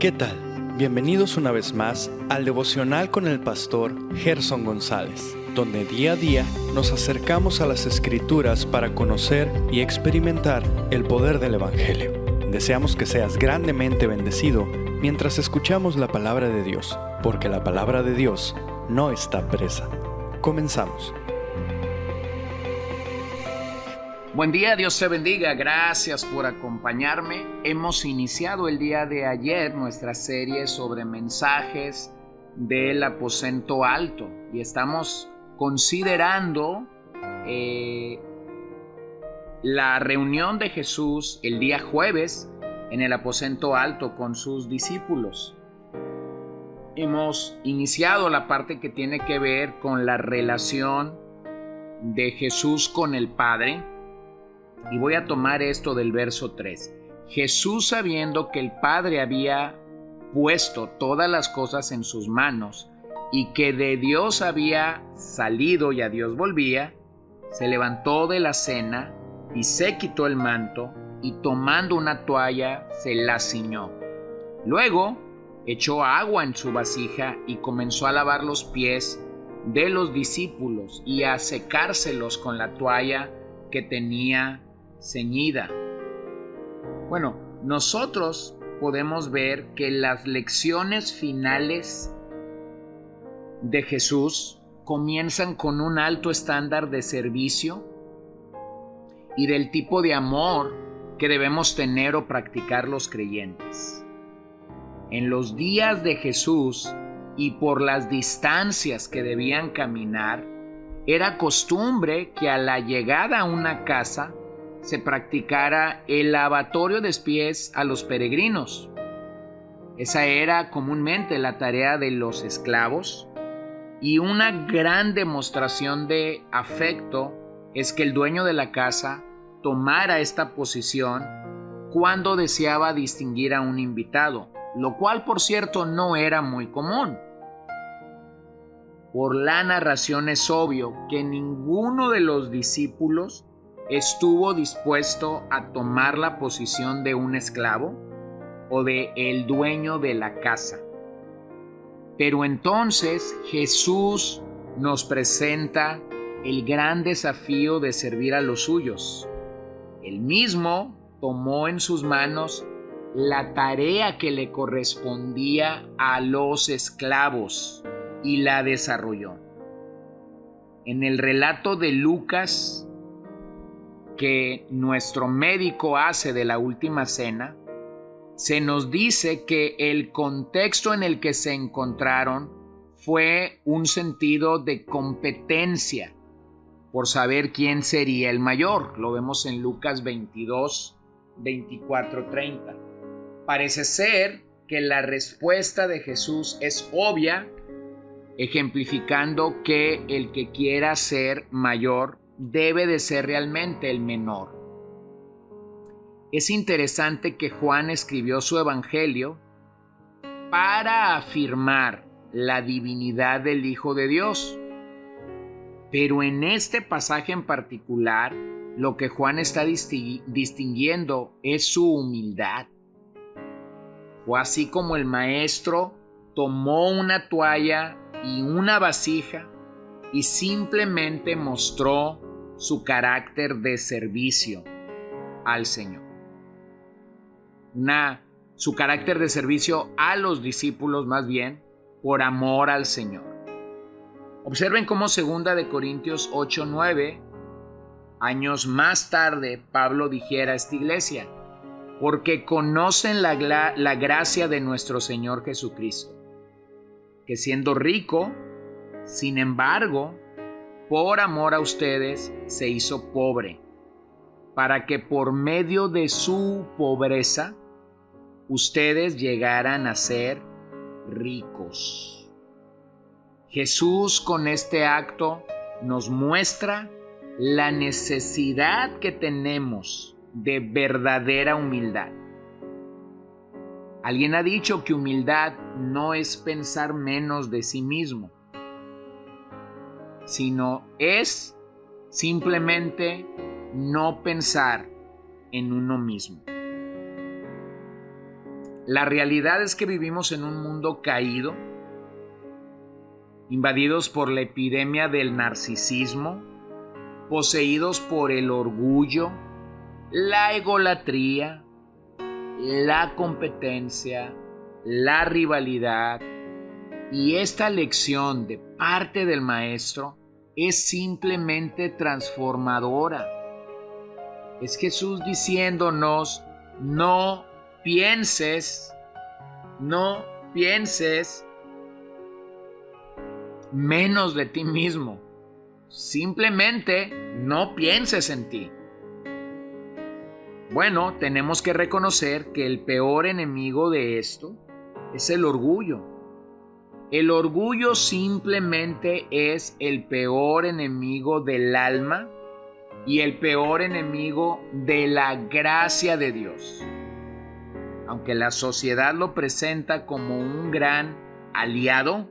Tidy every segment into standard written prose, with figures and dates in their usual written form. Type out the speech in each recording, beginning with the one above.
¿Qué tal? Bienvenidos una vez más al devocional con el pastor Gerson González, donde día a día nos acercamos a las Escrituras para conocer y experimentar el poder del Evangelio. Deseamos que seas grandemente bendecido mientras escuchamos la palabra de Dios, porque la palabra de Dios no está presa. Comenzamos. Buen día, Dios te bendiga, gracias por acompañarme. Hemos iniciado el día de ayer nuestra serie sobre mensajes del aposento alto y estamos considerando la reunión de Jesús el día jueves en el aposento alto con sus discípulos. Hemos iniciado la parte que tiene que ver con la relación de Jesús con el Padre. Y voy a tomar esto del verso 3. Jesús, sabiendo que el Padre había puesto todas las cosas en sus manos y que de Dios había salido y a Dios volvía, se levantó de la cena y se quitó el manto y tomando una toalla se la ciñó. Luego echó agua en su vasija y comenzó a lavar los pies de los discípulos y a secárselos con la toalla que tenía ceñida. Bueno, nosotros podemos ver que las lecciones finales de Jesús comienzan con un alto estándar de servicio y del tipo de amor que debemos tener o practicar los creyentes. En los días de Jesús y por las distancias que debían caminar, era costumbre que a la llegada a una casa se practicara el lavatorio de pies a los peregrinos. Esa era comúnmente la tarea de los esclavos, y una gran demostración de afecto es que el dueño de la casa tomara esta posición cuando deseaba distinguir a un invitado, lo cual, por cierto, no era muy común. Por la narración es obvio que ninguno de los discípulos estuvo dispuesto a tomar la posición de un esclavo o de el dueño de la casa. Pero entonces Jesús nos presenta el gran desafío de servir a los suyos. Él mismo tomó en sus manos la tarea que le correspondía a los esclavos y la desarrolló. En el relato de Lucas que nuestro médico hace de la última cena, se nos dice que el contexto en el que se encontraron fue un sentido de competencia por saber quién sería el mayor. Lo vemos en Lucas 22, 24, 30. Parece ser que la respuesta de Jesús es obvia, ejemplificando que el que quiera ser mayor debe de ser realmente el menor. Es interesante que Juan escribió su evangelio para afirmar la divinidad del Hijo de Dios. Pero en este pasaje en particular, lo que Juan está distinguiendo es su humildad. Fue así como el maestro tomó una toalla y una vasija y simplemente mostró su carácter de servicio al Señor. Su carácter de servicio a los discípulos, más bien, por amor al Señor. Observen cómo 2 Corintios 8:9, años más tarde, Pablo dijera a esta iglesia: porque conocen la gracia de nuestro Señor Jesucristo, que siendo rico, sin embargo, por amor a ustedes se hizo pobre, para que por medio de su pobreza ustedes llegaran a ser ricos. Jesús con este acto nos muestra la necesidad que tenemos de verdadera humildad. Alguien ha dicho que humildad no es pensar menos de sí mismo, sino es simplemente no pensar en uno mismo. La realidad es que vivimos en un mundo caído, invadidos por la epidemia del narcisismo, poseídos por el orgullo, la egolatría, la competencia, la rivalidad. Y esta lección de parte del Maestro es simplemente transformadora. Es Jesús diciéndonos, no pienses menos de ti mismo. Simplemente no pienses en ti. Bueno, tenemos que reconocer que el peor enemigo de esto es el orgullo. El orgullo simplemente es el peor enemigo del alma y el peor enemigo de la gracia de Dios. Aunque la sociedad lo presenta como un gran aliado,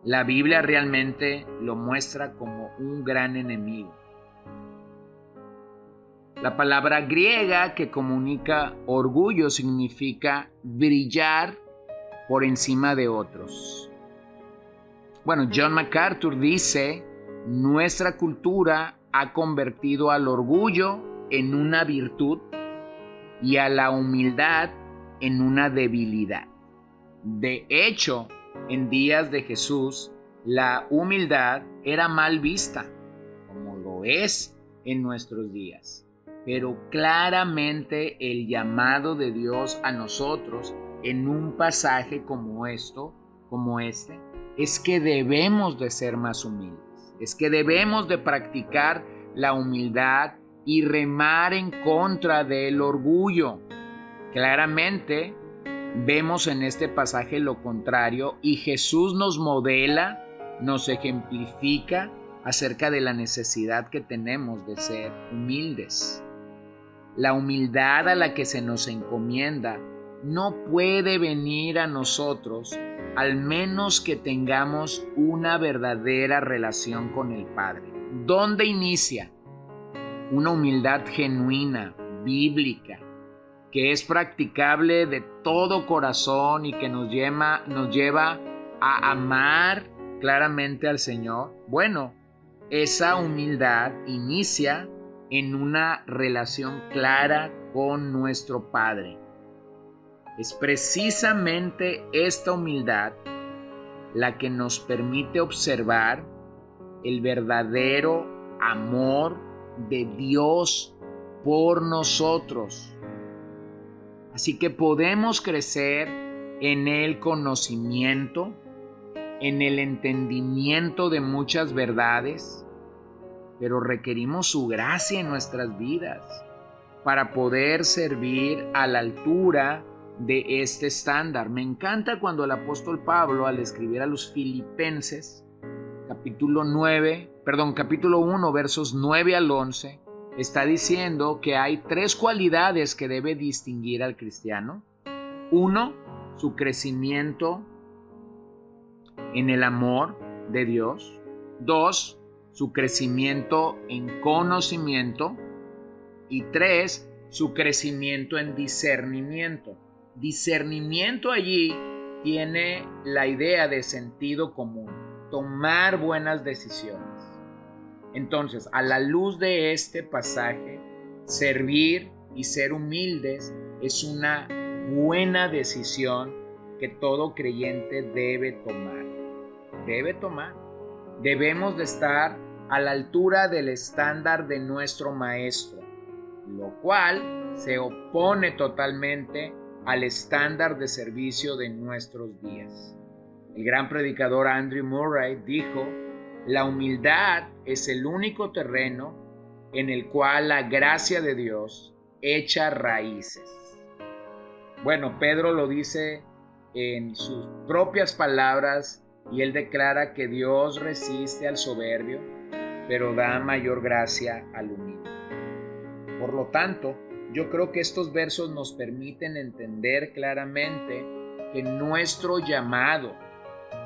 la Biblia realmente lo muestra como un gran enemigo. La palabra griega que comunica orgullo significa brillar por encima de otros. Bueno, John MacArthur dice, nuestra cultura ha convertido al orgullo en una virtud y a la humildad en una debilidad. De hecho, en días de Jesús, la humildad era mal vista, como lo es en nuestros días. Pero claramente el llamado de Dios a nosotros en un pasaje como este, es que debemos de ser más humildes, es que debemos de practicar la humildad y remar en contra del orgullo. Claramente vemos en este pasaje lo contrario y Jesús nos modela, nos ejemplifica acerca de la necesidad que tenemos de ser humildes. La humildad a la que se nos encomienda no puede venir a nosotros al menos que tengamos una verdadera relación con el Padre. ¿Dónde inicia? Una humildad genuina, bíblica, que es practicable de todo corazón y que nos lleva a amar claramente al Señor. Bueno, esa humildad inicia en una relación clara con nuestro Padre. Es precisamente esta humildad la que nos permite observar el verdadero amor de Dios por nosotros. Así que podemos crecer en el conocimiento, en el entendimiento de muchas verdades, pero requerimos su gracia en nuestras vidas para poder servir a la altura de este estándar. Me encanta cuando el apóstol Pablo, al escribir a los Filipenses, capítulo 1, versos 9 al 11, está diciendo que hay 3 cualidades que debe distinguir al cristiano. 1, su crecimiento en el amor de Dios. 2, su crecimiento en conocimiento. Y 3, su crecimiento en discernimiento. Discernimiento allí tiene la idea de sentido común, tomar buenas decisiones. Entonces, a la luz de este pasaje, servir y ser humildes es una buena decisión que todo creyente debe tomar. Debemos de estar a la altura del estándar de nuestro Maestro, lo cual se opone totalmente al estándar de servicio de nuestros días. El gran predicador Andrew Murray dijo: la humildad es el único terreno en el cual la gracia de Dios echa raíces. Bueno, Pedro lo dice en sus propias palabras y él declara que Dios resiste al soberbio, pero da mayor gracia al humilde. Por lo tanto, yo creo que estos versos nos permiten entender claramente que nuestro llamado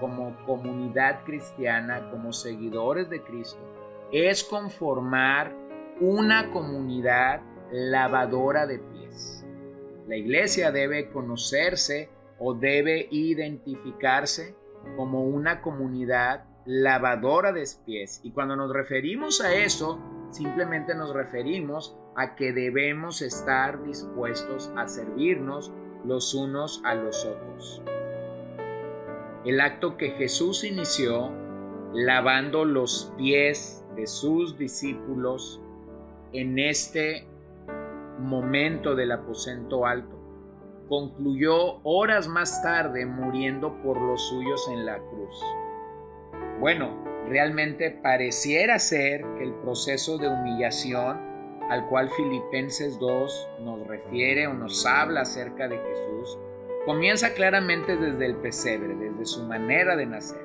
como comunidad cristiana, como seguidores de Cristo, es conformar una comunidad lavadora de pies. La iglesia debe conocerse o debe identificarse como una comunidad lavadora de pies. Y cuando nos referimos a eso, simplemente nos referimos a que debemos estar dispuestos a servirnos los unos a los otros. El acto que Jesús inició lavando los pies de sus discípulos en este momento del aposento alto, concluyó horas más tarde muriendo por los suyos en la cruz. Bueno, realmente pareciera ser que el proceso de humillación al cual Filipenses 2 nos refiere o nos habla acerca de Jesús, comienza claramente desde el pesebre, desde su manera de nacer,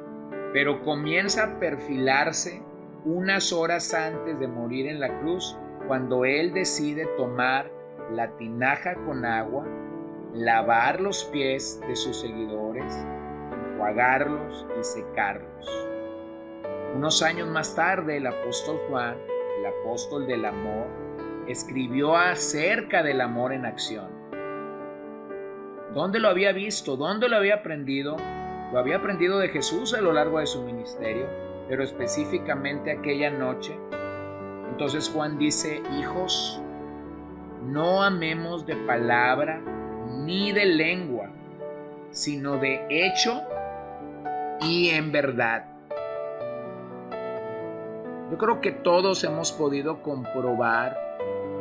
pero comienza a perfilarse unas horas antes de morir en la cruz, cuando Él decide tomar la tinaja con agua, lavar los pies de sus seguidores, enjuagarlos y secarlos. Unos años más tarde, el apóstol Juan, el apóstol del amor, escribió acerca del amor en acción. ¿Dónde lo había visto? ¿Dónde lo había aprendido? Lo había aprendido de Jesús a lo largo de su ministerio, pero específicamente aquella noche. Entonces Juan dice: hijos, no amemos de palabra ni de lengua, sino de hecho y en verdad. Yo creo que todos hemos podido comprobar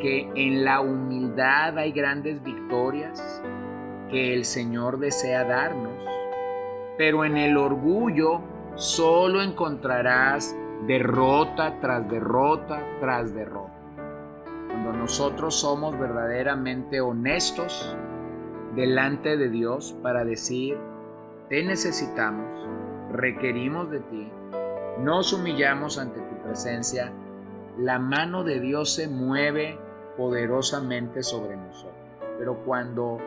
que en la humildad hay grandes victorias que el Señor desea darnos, pero en el orgullo solo encontrarás derrota tras derrota tras derrota. Cuando nosotros somos verdaderamente honestos delante de Dios para decir: te necesitamos, requerimos de ti, nos humillamos ante tu presencia, la mano de Dios se mueve poderosamente sobre nosotros. Pero cuando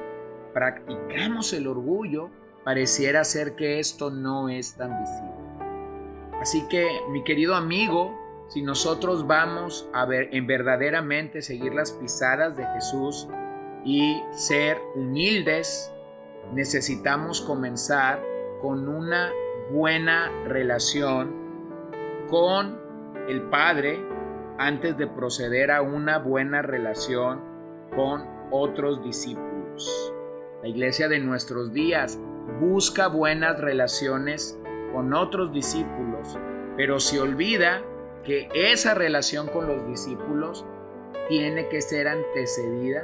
practicamos el orgullo, pareciera ser que esto no es tan visible. Así que, mi querido amigo, si nosotros vamos a verdaderamente seguir las pisadas de Jesús y ser humildes, necesitamos comenzar con una buena relación con el Padre antes de proceder a una buena relación con otros discípulos. La iglesia de nuestros días busca buenas relaciones con otros discípulos, pero se olvida que esa relación con los discípulos tiene que ser antecedida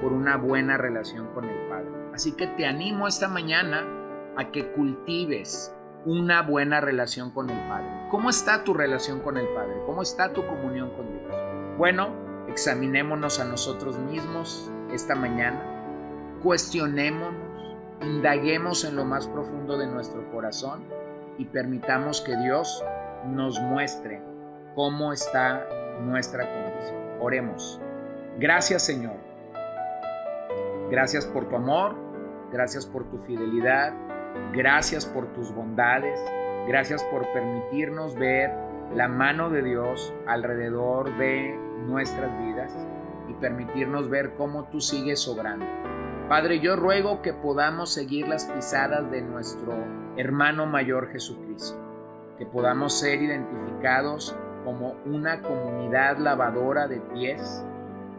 por una buena relación con el Padre. Así que te animo esta mañana a que cultives una buena relación con el Padre. ¿Cómo está tu relación con el Padre? ¿Cómo está tu comunión con Dios? Bueno, examinémonos a nosotros mismos esta mañana, cuestionémonos, indaguemos en lo más profundo de nuestro corazón y permitamos que Dios nos muestre cómo está nuestra condición. Oremos. Gracias, Señor. Gracias por tu amor, gracias por tu fidelidad, gracias por tus bondades, gracias por permitirnos ver la mano de Dios alrededor de nuestras vidas y permitirnos ver cómo tú sigues obrando. Padre, yo ruego que podamos seguir las pisadas de nuestro hermano mayor Jesucristo, que podamos ser identificados como una comunidad lavadora de pies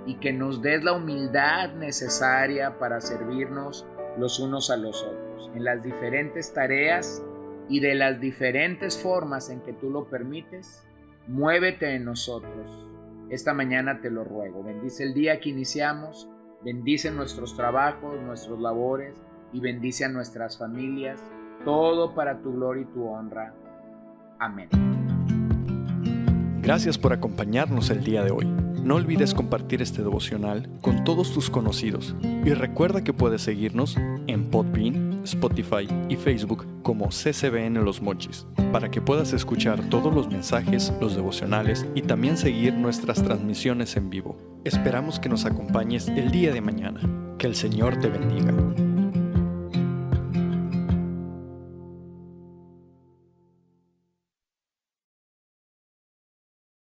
y que nos des la humildad necesaria para servirnos los unos a los otros en las diferentes tareas y de las diferentes formas en que tú lo permites. Muévete en nosotros. Esta mañana te lo ruego. Bendice el día que iniciamos, bendice nuestros trabajos, nuestros labores y bendice a nuestras familias. Todo para tu gloria y tu honra. Amén. Gracias por acompañarnos el día de hoy. No olvides compartir este devocional con todos tus conocidos y recuerda que puedes seguirnos en Podbean, Spotify y Facebook como CCBN Los Mochis para que puedas escuchar todos los mensajes, los devocionales y también seguir nuestras transmisiones en vivo. Esperamos que nos acompañes el día de mañana. Que el Señor te bendiga.